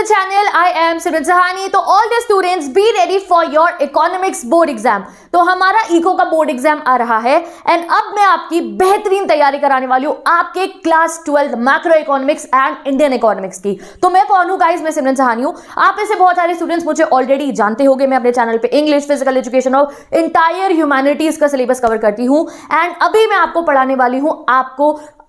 the channel. I am Simran Sahani. तो all the students be ready for your economics board exam. तो हमारा eco का board exam आ रहा है and अब मैं आपकी बेहतरीन तैयारी कराने वाली हूँ आपके class 12 macro economics and Indian economics की। तो मैं कौन हूँ गाइस? मैं सिमरन सहानी हूँ। आप में से बहुत सारे स्टूडेंट्स मुझे ऑलरेडी जानते होंगे। मैं अपने चैनल पे इंग्लिश, फिजिकल एजुकेशन और इंटायर ह्यूमैनिटीज का सिलेबस कवर करती हूँ एंड अभी मैं आपको पढ़ाने वाली हूँ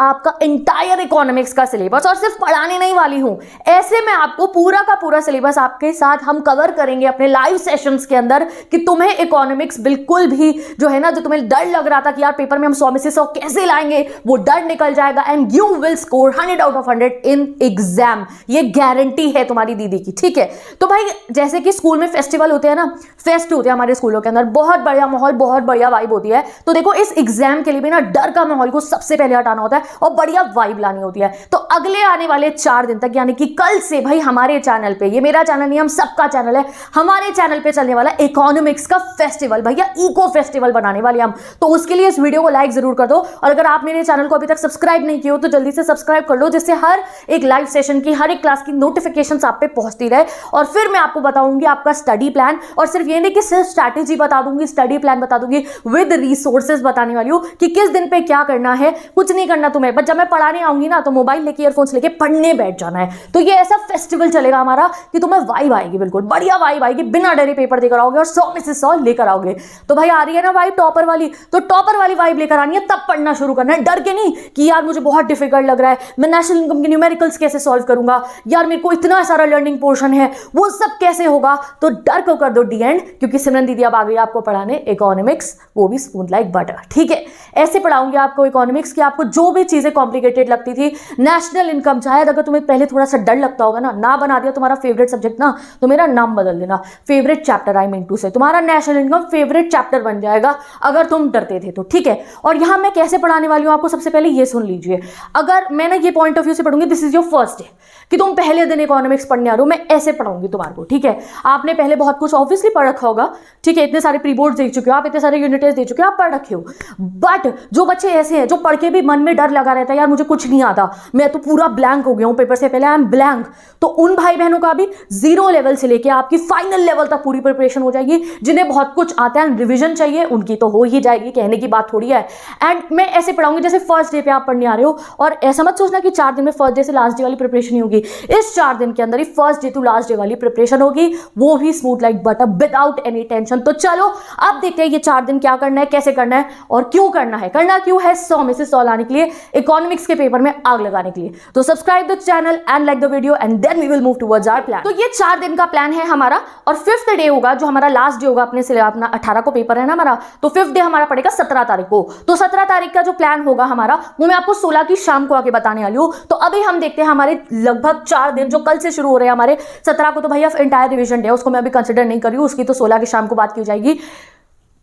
आपका इंटायर इकोनॉमिक्स का सिलेबस। और सिर्फ पढ़ाने नहीं वाली हूं, ऐसे में आपको पूरा का पूरा सिलेबस आपके साथ हम कवर करेंगे अपने लाइव सेशंस के अंदर कि तुम्हें इकोनॉमिक्स बिल्कुल भी जो है ना, जो तुम्हें डर लग रहा था कि यार पेपर में हम 100 में से 100 कैसे लाएंगे, वो डर निकल जाएगा and you will score 100 out of 100 in exam. ये गारंटी है तुम्हारी दीदी की, ठीक है। तो भाई जैसे कि स्कूल में फेस्टिवल होते हैं ना, फेस्ट होते हैं हमारे स्कूलों के अंदर, बहुत बढ़िया माहौल, बहुत बढ़िया वाइब होती है। तो देखो इस एग्जाम के लिए भी ना डर का माहौल को सबसे पहले हटाना होता है और बढ़िया वाइब लानी होती है। तो अगले आने वाले 4 दिन तक, यानी कि कल से भाई हमारे चैनल पे, ये मेरा चैनल नहीं, हम सबका चैनल है, हमारे चैनल पे चलने वाला इकोनॉमिक्स का फेस्टिवल, भैया इको फेस्टिवल बनाने वाले हम। तो उसके लिए इस वीडियो को लाइक जरूर कर दो और अगर आप मेरे चैनल को अभी तक सब्सक्राइब नहीं किया हो तो जल्दी से सब्सक्राइब कर लो, जिससे हर एक लाइव सेशन की, हर एक क्लास की नोटिफिकेशन आप पे पहुंचती रहे। और फिर मैं आपको बताऊंगी आपका स्टडी प्लान, और सिर्फ ये नहीं कि सिर्फ स्ट्रैटेजी बता दूंगी, स्टडी प्लान बता दूंगी विद रिसोर्सेज बताने वाली हूं कि किस दिन पे क्या करना है। कुछ नहीं करना तुम्हें, बट जब मैं पढ़ाने आऊंगी ना तो मोबाइल लेके, ईयरफोन्स लेके पढ़ने बैठ जाना है। तो ये ऐसा फेस्टिवल चलेगा हमारा कि तुम्हें वाइब आएगी, बिल्कुल बढ़िया वाइब आएगी, बिना डरे पेपर देकर आओगे और 100 में से 100 लेकर आओगे। तो भाई आ रही है ना वाइब टॉपर वाली, तो टॉपर वाली वाइब लेकर आनी है, तब पढ़ना शुरू करना है, डर के नहीं कि यार मुझे बहुत डिफिकल्ट लग रहा है, मैं नेशनल इनकम के न्यूमेरिकल्स कैसे सॉल्व करूंगा, यार मेरे को इतना सारा लर्निंग पोर्शन है, वो सब कैसे होगा। तो डर को कर दो डी एंड, क्योंकि सिमरन दीदी अब आ गई आपको पढ़ाने इकोनॉमिक्स, वो भी स्पून लाइक बटर, ठीक है। ऐसे पढ़ाऊंगी आपको इकोनॉमिक्स कि आपको जो भी चीजें कॉम्प्लिकेटेड लगती थी, नेशनल इनकम, शायद अगर तुम्हें पहले थोड़ा सा डर लगता होगा ना बना दिया तुम्हारा फेवरेट सब्जेक्ट ना, तो मेरा नाम बदल देना, favourite chapter I mean to say, तुम्हारा नेशनल इनकम फेवरेट चैप्टर बन जाएगा अगर तुम डरते थे तो, ठीक है। और यहां मैं कैसे पढ़ाने वाली हूं आपको, सबसे पहले ये सुन लीजिए। अगर मैंने ये पॉइंट ऑफ व्यू से पढ़ूंगी, this is your first day कि तुम पहले दिन इकोनॉमिक्स पढ़ने आ रहे हो, मैं ऐसे पढ़ाऊंगी तुम्हारे को, ठीक है। आपने पहले बहुत कुछ ऑब्वियसली पढ़ रखा होगा, ठीक है, इतने सारे प्री बोर्ड देख चुके हो आप, इतने सारे यूनिट टेस्ट दे चुके हो आप, पढ़ रखे हो। बट जो बच्चे ऐसे हैं जो पढ़ के भी मन में डर लगा रहता है, यार मुझे कुछ नहीं आता, मैं तो पूरा ब्लैंक हो गया हूं पेपर से पहले, आई एम ब्लैंक, तो उन भाई बहनों का भी 0 लेवल से लेके आपकी फाइनल लेवल तक पूरी प्रिपरेशन हो जाएगी। जिन्हें बहुत कुछ आता है, रिविजन चाहिए, उनकी तो हो ही जाएगी, कहने की बात थोड़ी है। एंड मैं ऐसे पढ़ाऊंगी जैसे फर्स्ट डे पे आप पढ़ने आ रहे हो, और ऐसा मत सोचना कि 4 दिन में फर्स्ट डे से लास्ट डे वाली प्रिपरेशन ही होगी। इस 4 दिन के अंदर ही first day to last day वाली प्रिपरेशन होगी, वो भी smooth like butter, without any tension. तो चलो अब देखते हैं ये 4 दिन क्या करना है, कैसे करना है और क्यों करना है। करना क्यों है? 100 में से 100 लाने के लिए, इकोनॉमिक्स के पेपर में आग लगाने के लिए। तो subscribe the channel and like the video and then we will move towards our plan. तो ये 4 दिन का प्लान है हमारा, और 5th डे होगा जो हमारा लास्ट डे होगा अपने से, अपना 18 को पेपर है ना हमारा, तो 5th डे हमारा पड़ेगा 17 तारीख को। तो 17 तारीख का जो प्लान होगा हमारा, वो मैं आपको 16 की शाम को आके बताने वाली हूँ। तो अभी हम देखते हैं हमारे लगभग 4 दिन जो कल से शुरू हो रहे हैं हमारे। 17 को तो भैया इंटायर रिवीजन डे है, उसको मैं अभी कंसिडर नहीं कर रही हूँ, उसकी तो 16 की शाम को बात की जाएगी।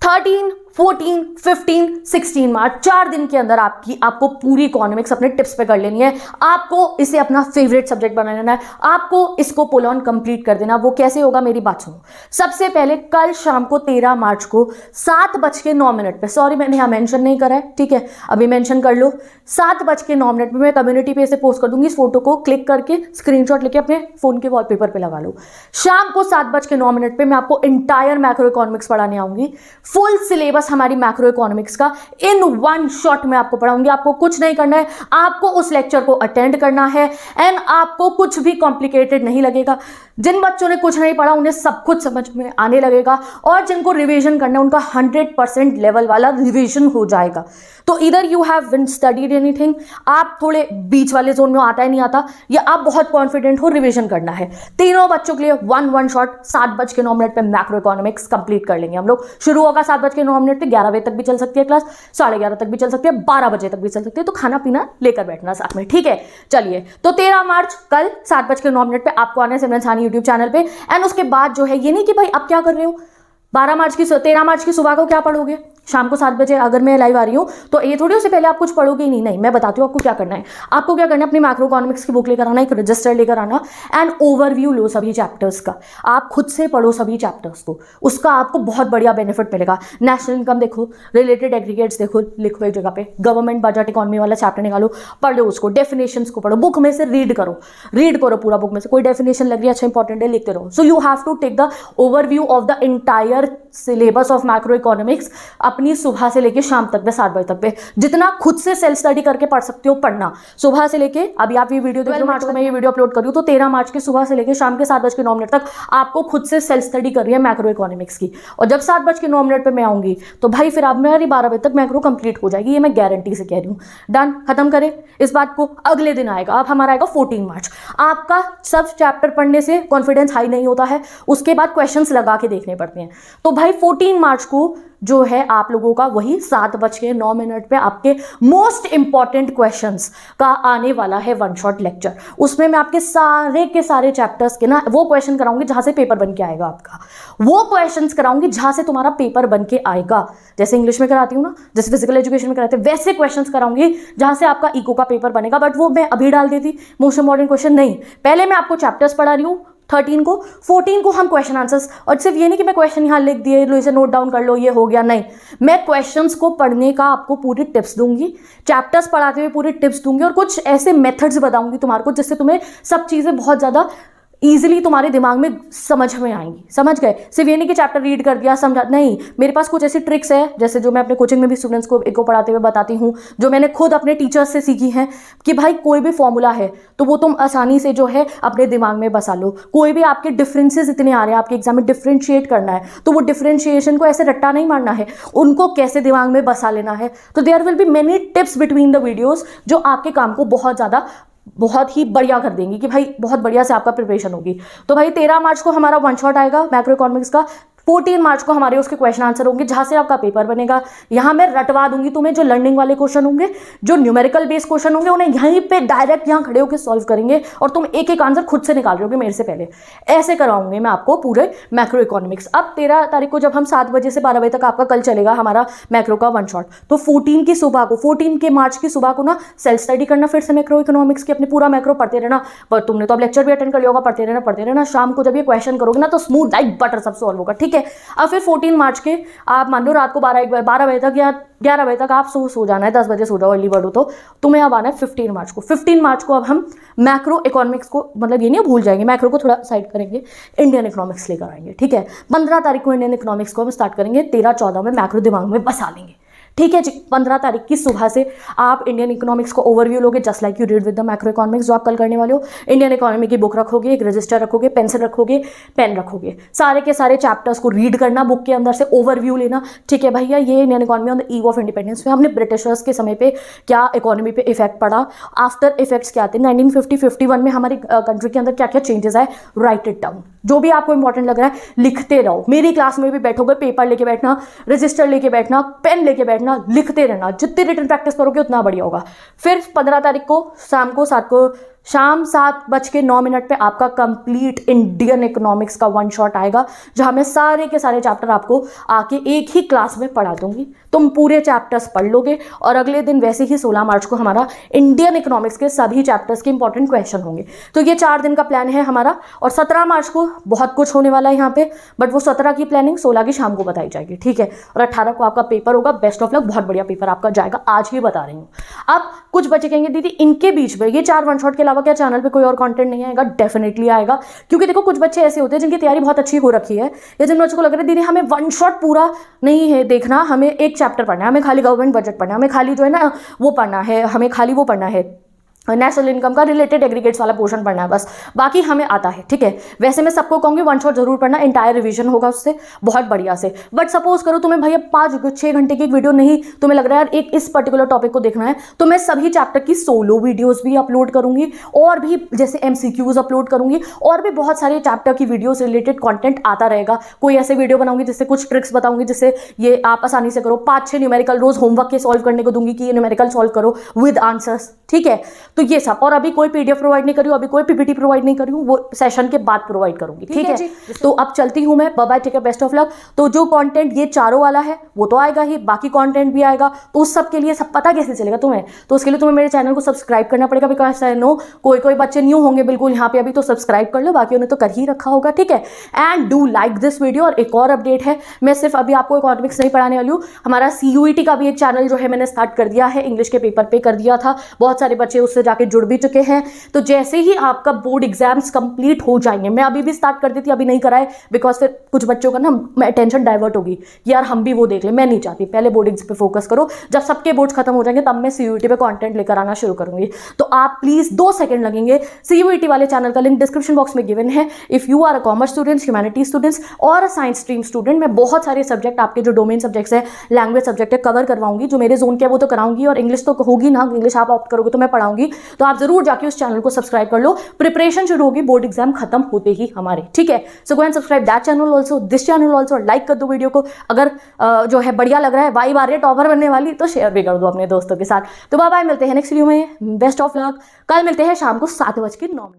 13, 14, 15, 16 मार्च, 4 दिन के अंदर आपको पूरी इकोनॉमिक्स अपने टिप्स पे कर लेनी है। आपको इसे अपना फेवरेट सब्जेक्ट बना लेना है, आपको इसको पुल ऑन कंप्लीट कर देना। वो कैसे होगा, मेरी बात सुनो। सबसे पहले कल शाम को 13 मार्च को 7:09 पे, सॉरी मैंने यहाँ मेंशन नहीं करा है, ठीक है, अभी मेंशन कर लो। 7:09 पे मैं कम्युनिटी पे इसे पोस्ट कर दूंगी। इस फोटो को क्लिक करके स्क्रीनशॉट लेके अपने फोन के वॉलपेपर पे लगा लो। शाम को 7:09 पे मैं आपको इंटायर मैक्रो इकोनॉमिक्स पढ़ाने आऊंगी। फुल सिलेबस हमारी मैक्रो इकोनॉमिक्स का इन 1 शॉट में आपको पढ़ाऊंगी। आपको कुछ नहीं करना है, आपको उस लेक्चर को अटेंड करना है एंड आपको कुछ भी कॉम्प्लिकेटेड नहीं लगेगा। जिन बच्चों ने कुछ नहीं पढ़ा उन्हें सब कुछ समझ में आने लगेगा, और जिनको रिवीजन करना है उनका 100% लेवल वाला रिवीजन हो जाएगा। तो इधर you have win studied anything, आप थोड़े बीच वाले जोन में आता है नहीं आता, या आप बहुत कॉन्फिडेंट हो, रिवीजन करना है। तीनों बच्चों के लिए 1 शॉट 7:09 पे मैक्रो इकोनॉमिक्स कंप्लीट कर लेंगे हम लोग। शुरू होगा 7:09 पे, 11 बजे तक भी चल सकती है क्लास, 11:30 तक भी चल सकती है, 12 बजे तक भी चल सकती है। तो खाना पीना लेकर बैठना साथ में, ठीक है। चलिए, तो 13 मार्च कल 7:09 पे आपको आना है सिमरन सहानी यूट्यूब चैनल पे। एंड उसके बाद जो है, ये नहीं कि भाई अब क्या कर रहे हो, 13 मार्च की सुबह को क्या पढ़ोगे, शाम को 7 बजे अगर मैं लाइव आ रही हूँ तो ये थोड़ी उससे पहले आप कुछ पढ़ोगे ही नहीं, नहीं मैं बताती हूँ आपको क्या करना है। आपको क्या करना है, अपनी मैक्रो इकोनॉमिक्स की बुक लेकर आना, एक रजिस्टर लेकर आना एंड ओवरव्यू लो सभी चैप्टर्स का। आप खुद से पढ़ो सभी चैप्टर्स को, उसका आपको बहुत बढ़िया बेनिफिट मिलेगा। नेशनल इनकम देखो, रिलेटेड एग्रीगेट्स देखो, लिखो एक जगह पे, गवर्नमेंट बजट इकोनॉमी वाला चैप्टर निकालो, पढ़ लो उसको, डेफिनेशंस को पढ़ो, बुक में से रीड करो पूरा, बुक में से कोई डेफिनेशन लग रही है अच्छा इंपॉर्टेंट है लिखते रहो। So you have to take the overview of the entire syllabus of macro economics अपनी सुबह से लेके शाम तक पे 7 बजे तक पे, जितना खुद से सेल्फ स्टडी करके पढ़ सकते हो पढ़ना। सुबह से लेके, अभी आप ये वीडियो देख रहे हो, मार्च को मैं ये वीडियो अपलोड कर रही हूँ तो 13 मार्च के सुबह से लेके शाम के 7:09 तक आपको खुद से सेल्फ स्टडी कर रही है मैक्रो इकोनॉमिक्स की। और जब 7:09 पे मैं आऊंगी तो भाई फिर आप मेरी 12 बजे तक मैक्रो कंप्लीट हो जाएगी, ये मैं गारंटी से कह रही हूँ। डन, खत्म करें इस बात को। अगले दिन आएगा, अब हमारा आएगा 14 मार्च। आपका सब चैप्टर पढ़ने से कॉन्फिडेंस हाई नहीं होता है, उसके बाद क्वेश्चंस लगा के देखने पड़ते हैं। तो भाई 14 मार्च को जो है आप लोगों का वही 7:09 पे आपके मोस्ट इंपॉर्टेंट क्वेश्चंस का आने वाला है वन शॉट लेक्चर। उसमें मैं आपके सारे के सारे चैप्टर्स के ना वो क्वेश्चन कराऊंगी जहां से पेपर बन के आएगा आपका, वो क्वेश्चंस कराऊंगी जहां से तुम्हारा पेपर बन के आएगा। जैसे इंग्लिश में कराती हूँ ना, जैसे फिजिकल एजुकेशन में कराते हैं, वैसे क्वेश्चंस कराऊंगी जहां से आपका इको का पेपर बनेगा। बट वो मैं अभी डाल देती मोस्ट इंपॉर्टेंट क्वेश्चन नहीं, पहले मैं आपको चैप्टर्स पढ़ा रही हूँ 13 को, 14 को हम क्वेश्चन आंसर्स। और सिर्फ ये नहीं कि मैं क्वेश्चन यहाँ लिख दिए, लो इसे नोट डाउन कर लो ये हो गया, नहीं, मैं क्वेश्चंस को पढ़ने का आपको पूरी टिप्स दूंगी, चैप्टर्स पढ़ाते हुए पूरी टिप्स दूंगी और कुछ ऐसे मेथड्स बताऊंगी तुम्हारे को जिससे तुम्हें सब चीज़ें बहुत ज़्यादा ईजिली तुम्हारे दिमाग में समझ में आएंगी। समझ गए? सिर्फ ये नहीं कि चैप्टर रीड कर दिया समझा, नहीं, मेरे पास कुछ ऐसी ट्रिक्स है जैसे जो मैं अपने कोचिंग में भी स्टूडेंट्स को इको पढ़ाते हुए बताती हूँ, जो मैंने खुद अपने टीचर्स से सीखी हैं कि भाई कोई भी फॉर्मूला है तो वो तुम आसानी से जो है अपने दिमाग में बसा लो। कोई भी आपके डिफरेंसेस इतने आ रहे हैं, आपके एग्जाम में डिफ्रेंशिएट करना है तो वो डिफ्रेंशिएशन को ऐसे रट्टा नहीं मारना है, उनको कैसे दिमाग में बसा लेना है। तो there will be many tips between the videos जो आपके काम को बहुत ही बढ़िया कर देंगी कि भाई बहुत बढ़िया से आपका प्रिपरेशन होगी। तो भाई 13 मार्च को हमारा वन शॉट आएगा मैक्रो इकोनॉमिक्स का, 14 मार्च को हमारे उसके क्वेश्चन आंसर होंगे जहां से आपका पेपर बनेगा। यहाँ मैं रटवा दूंगी तुम्हें, जो लर्निंग वाले क्वेश्चन होंगे, जो न्यूमेरिकल बेस्ड क्वेश्चन होंगे, उन्हें यहीं पे डायरेक्ट यहाँ खड़े होकर सॉल्व करेंगे और तुम एक एक आंसर खुद से निकाल रहे होगे मेरे से पहले। ऐसे कराऊंगे मैं आपको पूरे मैक्रो इकोनॉमिक्स। अब 13 तारीख को जब हम 7 बजे से 12 बजे तक आपका कल चलेगा हमारा मैक्रो का वन शॉट, तो 14 की सुबह को, 14 के मार्च की सुबह को ना सेल्फ स्टडी करना फिर से मैक्रो इकोनॉमिक्स की, अपने पूरा मैक्रो पढ़ते रहना। पर तुमने तो अब लेक्चर भी अटेंड कर लिया होगा, पढ़ते रहना। शाम को जब ये क्वेश्चन करोगे ना तो स्मूथ लाइक बटर सब सॉल्व होगा, ठीक है। अब फिर 14 मार्च के आप मान लो रात को 12 बजे तक या 11 बजे तक आप सो जाना है, 10 बजे सो जाओ, अर्ली बर्ड हो तो तुम्हें अब आना है 15 मार्च को। 15 मार्च को अब हम मैक्रो इकोनॉमिक्स को, मतलब ये नहीं भूल जाएंगे, मैक्रो को थोड़ा साइड करेंगे, इंडियन इकोनॉमिक्स लेकर आएंगे, ठीक है। 15 तारीख को इंडियन इकोनॉमिक्स को हम स्टार्ट करेंगे, 13-14 में मैक्रो दिमाग में बसा लेंगे, ठीक है जी। 15 तारीख की सुबह से आप इंडियन इकोनॉमिक्स को ओवरव्यू लोगे just like you read with the macro economics जो आप कल करने वाले हो। इंडियन इकोनॉमी की बुक रखोगे, एक रजिस्टर रखोगे, पेंसिल रखोगे, पेन रखोगे, सारे के सारे चैप्टर्स को रीड करना, बुक के अंदर से ओवरव्यू लेना, ठीक है भैया। ये Indian economy on the eve of independence में हमने ब्रिटिशर्स के समय पे क्या इकोनॉमी पे इफेक्ट पड़ा, आफ्टर इफेक्ट्स क्या थे, 1950-51 में हमारी कंट्री के अंदर क्या क्या चेंजेस आए, राइट इट डाउन। जो भी आपको इंपॉर्टेंट लग रहा है लिखते रहो। मेरी क्लास में भी बैठोगे, पेपर लेके बैठना, रजिस्टर लेके बैठना, पेन लेके बैठना, लिखते रहना। जितनी रिटन प्रैक्टिस करोगे उतना बढ़िया होगा। फिर 15 तारीख को शाम 7:09 पे आपका कंप्लीट इंडियन इकोनॉमिक्स का वन शॉट आएगा जहां मैं सारे के सारे चैप्टर आपको आके एक ही क्लास में पढ़ा दूंगी। तुम पूरे चैप्टर्स पढ़ लोगे और अगले दिन वैसे ही 16 मार्च को हमारा इंडियन इकोनॉमिक्स के सभी चैप्टर्स के इंपॉर्टेंट क्वेश्चन होंगे। तो ये 4 दिन का प्लान है हमारा। और 17 मार्च को बहुत कुछ होने वाला है यहाँ पे, बट वो 17 की प्लानिंग 16 की शाम को बताई जाएगी, ठीक है। और 18 को आपका पेपर होगा। बेस्ट ऑफ लक, बहुत बढ़िया पेपर आपका जाएगा, आज ही बता रही हूँ। अब कुछ बच्चे कहेंगे दीदी इनके बीच में ये 4 वन शॉट के अलावा क्या चैनल पे कोई और कंटेंट नहीं आएगा? डेफिनेटली आएगा, क्योंकि देखो कुछ बच्चे ऐसे होते हैं जिनकी तैयारी बहुत अच्छी हो रखी है, या जिन बच्चों को लग रहा है दीदी हमें वन शॉट पूरा नहीं है देखना, हमें एक चैप्टर पढ़ना है, हमें खाली गवर्नमेंट बजट पढ़ना है, हमें खाली जो है ना वो पढ़ना है, हमें खाली वो पढ़ना है नेशनल इनकम का रिलेटेड एग्रीगेट्स वाला पोर्शन पढ़ना है, बस बाकी हमें आता है, ठीक है। वैसे मैं सबको कहूँगी वन शॉट जरूर पढ़ना, इंटायर रिवीजन होगा उससे बहुत बढ़िया से। बट सपोज करो तुम्हें भैया 5-6 घंटे की एक वीडियो नहीं, तुम्हें लग रहा है यार एक इस पर्टिकुलर टॉपिक को देखना है, तो मैं सभी चैप्टर की सोलो वीडियोज भी अपलोड करूंगी और भी जैसे MCQs अपलोड करूंगी और भी बहुत सारे चैप्टर की वीडियो से रिलेटेड कॉन्टेंट आता रहेगा। कोई ऐसे वीडियो बनाऊंगी जिससे कुछ ट्रिक्स बताऊंगी जिससे ये आप आसानी से करो। 5-6 न्यूमेरिकल रोज होमवर्क के सॉल्व करने को दूंगी कि ये न्यूमेरिकल सॉल्व करो विद आंसर्स, ठीक है। तो ये सब, और अभी कोई PDF प्रोवाइड नहीं कर रही हूँ, अभी कोई PPT प्रोवाइड नहीं कर रही हूँ, वो सेशन के बाद प्रोवाइड करूंगी, ठीक है। तो अब चलती हूँ मैं, bye bye, take care, best of luck. तो जो कंटेंट ये चारों वाला है वो तो आएगा ही, बाकी कंटेंट भी आएगा, तो उस सब के लिए सब पता कैसे चलेगा तुम्हें? तो उसके लिए तुम्हें मेरे चैनल को सब्सक्राइब करना पड़ेगा, बिकॉज आई नो कोई बच्चे न्यू होंगे बिल्कुल यहाँ पे अभी, तो सब्सक्राइब कर लो, बाकी उन्हें तो कर ही रखा होगा, ठीक है। And do like this video. और एक और अपडेट है, मैं सिर्फ अभी आपको इकोनॉमिक्स नहीं पढ़ाने वाली हूँ, हमारा CUET का भी एक चैनल जो है मैंने स्टार्ट कर दिया है, इंग्लिश के पेपर पे कर दिया था, बहुत सारे बच्चे उससे जाके जुड़ भी चुके हैं। तो जैसे ही आपका बोर्ड एग्जाम्स कंप्लीट हो जाएंगे, मैं अभी भी स्टार्ट कर देती, अभी नहीं कराए, बिकॉज फिर कुछ बच्चों का ना अटेंशन डाइवर्ट होगी, यार हम भी वो देख ले, मैं नहीं चाहती। पहले बोर्ड एग्जाम पे फोकस करो, जब सबके बोर्ड्स खत्म हो जाएंगे तब मैं CUET पे कंटेंट लेकर आना शुरू करूंगी। तो आप प्लीज 2 सेकंड लगेंगे, CUET वाले चैनल का लिंक डिस्क्रिप्शन बॉक्स में गिवन है। If you are a commerce students, humanity students और साइंस स्ट्रीम स्टूडेंट, मैं बहुत सारे सब्जेक्ट आपके जो डोमेन सब्जेक्ट्स है, लैंग्वेज सब्जेक्ट है, कवर करवाऊंगी। जो मेरे जोन के है वो तो कराऊंगी, और इंग्लिश तो होगी ना, इंग्लिश आप ऑप्ट करोगे तो मैं पढ़ाऊंगी। तो आप जरूर जाके उस चैनल को सब्सक्राइब कर लो, प्रिपरेशन शुरू होगी बोर्ड एग्जाम खत्म होते ही हमारे, ठीक है। So go and subscribe that channel also, this channel also, like कर दो वीडियो को। अगर जो है बढ़िया लग रहा है, वाइब आ रही है टॉपर बनने वाली, तो शेयर भी कर दो अपने दोस्तों के साथ। तो बाय बाय, मिलते हैं नेक्स्ट वीडियो में, बेस्ट ऑफ लक। कल मिलते हैं शाम को 7:09।